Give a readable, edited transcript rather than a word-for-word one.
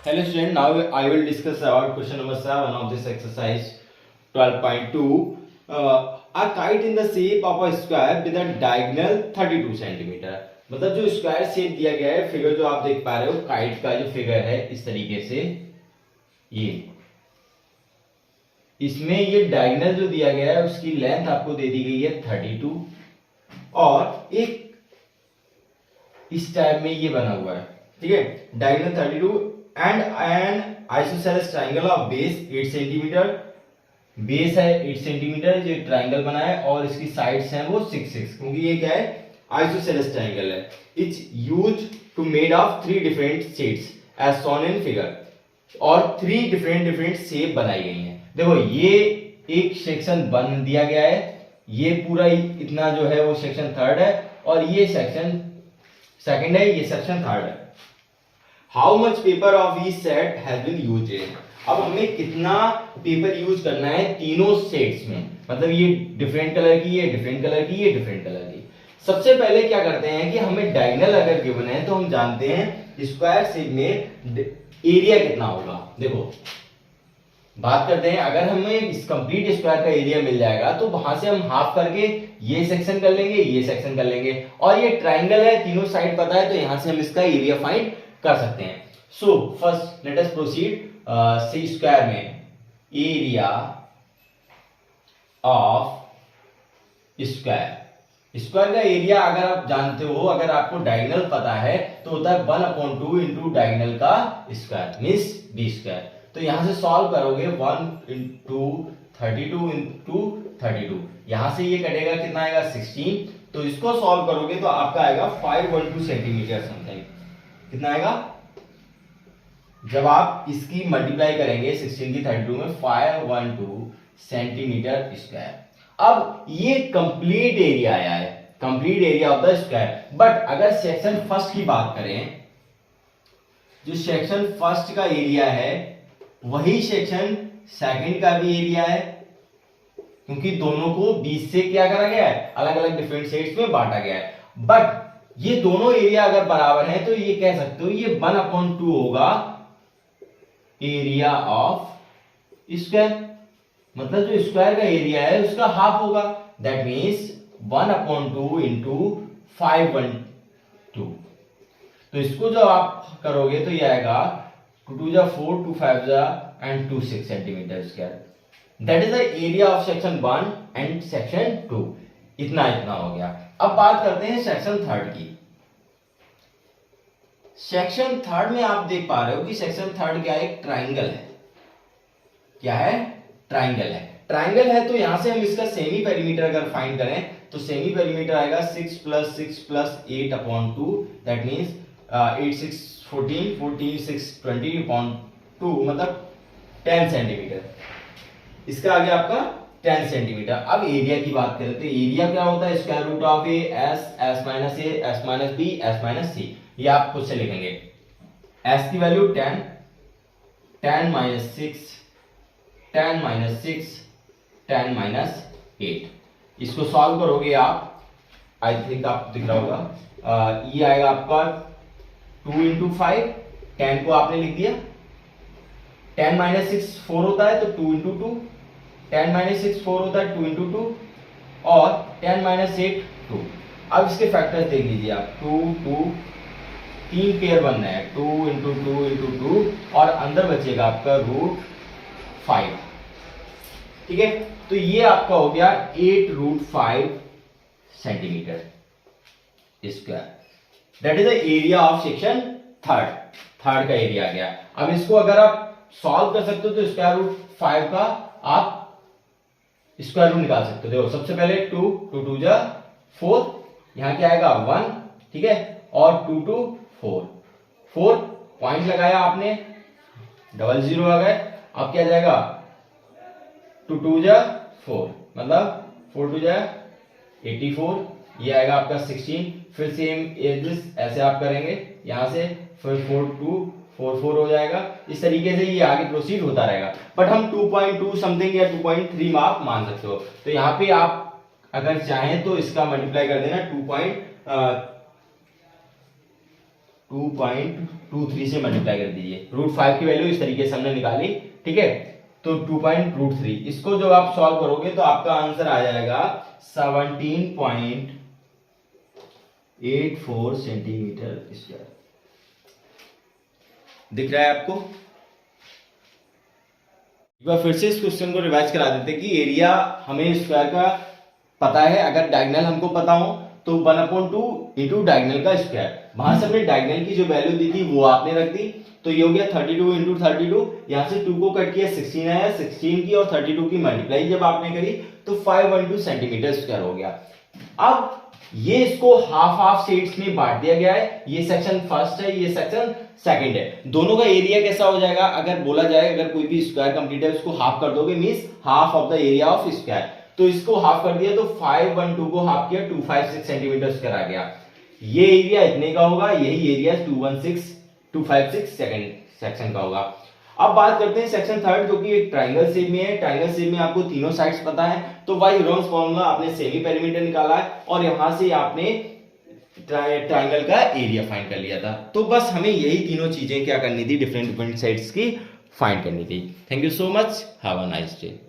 Hello student, now I will discuss about question number 7 of this exercise 12.2. A kite in the shape of a square with a diagonal 32 centimetre. मतलब जो square shape दिया गया है, figure जो आप देख पा रहे हो काइट का जो फिगर है इस तरीके से, ये इसमें ये डायगोनल जो दिया गया है उसकी लेंथ आपको दे दी गई है 32 और एक इस टाइप में ये बना हुआ है, ठीक है। Diagonal 32 and N isosceles triangle of base 8 centimetre. Base है 8 सेंटीमीटर, जो ट्राइंगल बना है और इसकी साइड्स हैं वो 6 क्योंकि ये क्या है, आइसोसेलेस ट्राइंगल है। It's use to made of 3 different shades as shown in figure, और 3 डिफरेंट शेप बनाई गई हैं। देखो ये एक सेक्शन बन दिया गया है, ये पूरा इतना जो है वो सेक्शन थर्ड है और ये सेक्शन सेकंड है, ये सेक्शन थर्ड है। How much paper of each set has been used in. अब हमें कितना पेपर यूज करना है तीनों सेट्स में, मतलब ये डिफरेंट कलर की, ये डिफरेंट कलर की, ये डिफरेंट कलर की। सबसे पहले क्या करते हैं कि हमें डायगोनल अगर गिवन है तो हम जानते हैं स्क्वायर शेप में एरिया कितना होगा। देखो बात करते हैं, अगर हमें इस कंप्लीट स्क्वायर का एरिया मिल जाएगा तो वहां से हम हाफ करके ये सेक्शन कर लेंगे, ये सेक्शन कर लेंगे, और ये ट्राइंगल है, तीनों साइड पता है तो यहां से हम इसका एरिया फाइंड कर सकते हैं। So first let us proceed. C square में एरिया ऑफ स्क्वायर, स्क्वायर का एरिया अगर आप जानते हो, अगर आपको डायगोनल पता है तो होता है 1/2 इंटू डायगोनल का स्क्वायर मींस बी स्क्वायर। तो यहां से सॉल्व करोगे 1 इंटू 32 इंटू 32, यहां से ये कटेगा कितना आएगा 16, तो इसको सॉल्व करोगे तो आपका आएगा 512 सेंटीमीटर समथिंग। कितना आएगा जब आप इसकी मल्टीप्लाई करेंगे 16 की 32 में, 512 सेंटीमीटर स्क्वायर। अब ये कंप्लीट एरिया आया है, complete area of the square. But अगर सेक्शन फर्स्ट की बात करें, जो सेक्शन फर्स्ट का एरिया है वही सेक्शन सेकंड का भी एरिया है, क्योंकि दोनों को 20 से क्या करा गया है, अलग अलग डिफरेंट सेट्स में बांटा गया है। बट ये दोनों एरिया अगर बराबर है तो ये कह सकते हो ये 1/2 होगा एरिया ऑफ स्क्वायर, मतलब जो स्क्वायर का एरिया है उसका हाफ होगा। That means 1/2 into 512। तो इसको जो आप करोगे तो ये आएगा 2 2 जा 4, 2 5 जा and 2 6 centimetre square. That is the area of section 1 and section 2। इतना हो गया। अब बात करते हैं सेक्शन थर्ड की। सेक्शन थर्ड में आप देख पा रहे हो कि सेक्शन थर्ड क्या है, एक ट्राइंगल है। क्या है, ट्राइंगल है। ट्राइंगल है तो यहां से हम इसका सेमी पेरीमीटर अगर फाइंड करें तो सेमी पेरीमीटर आएगा 6 + 6 + 8/2, दैट मींस 8 6 14, 14 6 20/2, मतलब 10 सेंटीमीटर। इसका आ गया आपका 10 सेंटीमीटर। अब एरिया की बात करें तो एरिया क्या होता है, square root of A S S minus A S minus B S minus C. ये आप खुद से लिखेंगे। एस की वैल्यू 10, 10 - 6, 10 - 6, 10 - 8। इसको सॉल्व करोगे आप, आई थिंक आप दिख रहा होगा, ये आएगा आपका 2 इंटू 5, 10 को आपने लिख दिया, 10 - 6 4 होता है तो 2 इंटू 2, 10 - 6 4 होता है 2 इंटू 2, और 10 - 8 2। अब इसके फैक्टर्स देख लीजिए आप, 2 2 3 पेयर बनना है, 2 इंटू 2 इंटू 2, और अंदर बचेगा आपका √5, ठीक है। तो ये आपका हो गया 8√5 centimetre square. That is the area of section third का एरिया आ गया। अब इसको अगर आप सॉल्व कर सकते हो तो √5 का आप स्क्वायर रूट निकाल सकते हो। देखो सबसे पहले 2 2 2 जा 4, यहां क्या आएगा 1, ठीक है, और 2 2 4 पॉइंट लगाया आपने, 00 आ गए। अब क्या जाएगा 2 2 जा 4, मतलब 4 2 जा 84, ये आएगा आपका 16। फिर सेम ऐसे आप करेंगे यहां से, फिर 4 2 4 4 हो जाएगा। इस तरीके से ये आगे प्रोसीड होता रहेगा। बट हम 2.2 समथिंग या 2.3 आप मान सकते हो। तो यहाँ पे आप अगर चाहें तो इसका मल्टीप्लाई कर देना 2.23 से मल्टीप्लाई कर दीजिए। √5 की वैल्यू इस तरीके से हमने निकाली, ठीक है। तो 2.3 इसको जब आप सॉल्व करोगे तो आपका आंसर आ जाएगा 17.84 सेंटीमीटर स्क्वायर। दिख रहा है आपको? एक बार फिर से इस क्वेश्चन को रिवाइज करा देते कि एरिया हमें स्क्वायर का पता है, अगर डायगोनल हमको पता हो तो 1/2 इंटू डायगोनल का स्क्वायर। वहां से हमने डायगोनल की जो वैल्यू दी थी वो आपने रख दी, तो ये हो गया 32 इंटू 32। यहाँ से 2 को कट किया 16 आया, 16 की और 32 की मल्टीप्लाई जब आपने करी तो 512 सेंटीमीटर स्क्वायर हो गया। अब ये इसको हाफ हाफ सेट्स में बांट दिया गया है, ये सेक्शन फर्स्ट है, ये सेक्शन सेकंड है। दोनों का एरिया कैसा हो जाएगा, अगर बोला जाए अगर कोई भी स्क्वायर कंप्लीट है उसको हाफ कर दोगे means half of the area of square. तो इसको हाफ कर दिया तो 512 को हाफ किया 256 सेंटीमीटर स्क्वायर आ गया। ये एरिया इतने का होगा, यही एरिया 256 सेक्शन का होगा। अब बात करते हैं सेक्शन थर्ड, जो कि एक ट्रायंगल शेप में है। ट्रायंगल शेप में आपको तीनों साइड्स पता है, तो वाई यूरोन्स फॉर्मूला आपने सेमी पेरीमीटर निकाला है और यहां से आपने ट्रायंगल का एरिया फाइंड कर लिया था। तो बस हमें यही तीनों चीजें क्या करनी थी, डिफरेंट साइड्स की फाइंड करनी थी। Thank you so much, have a nice day.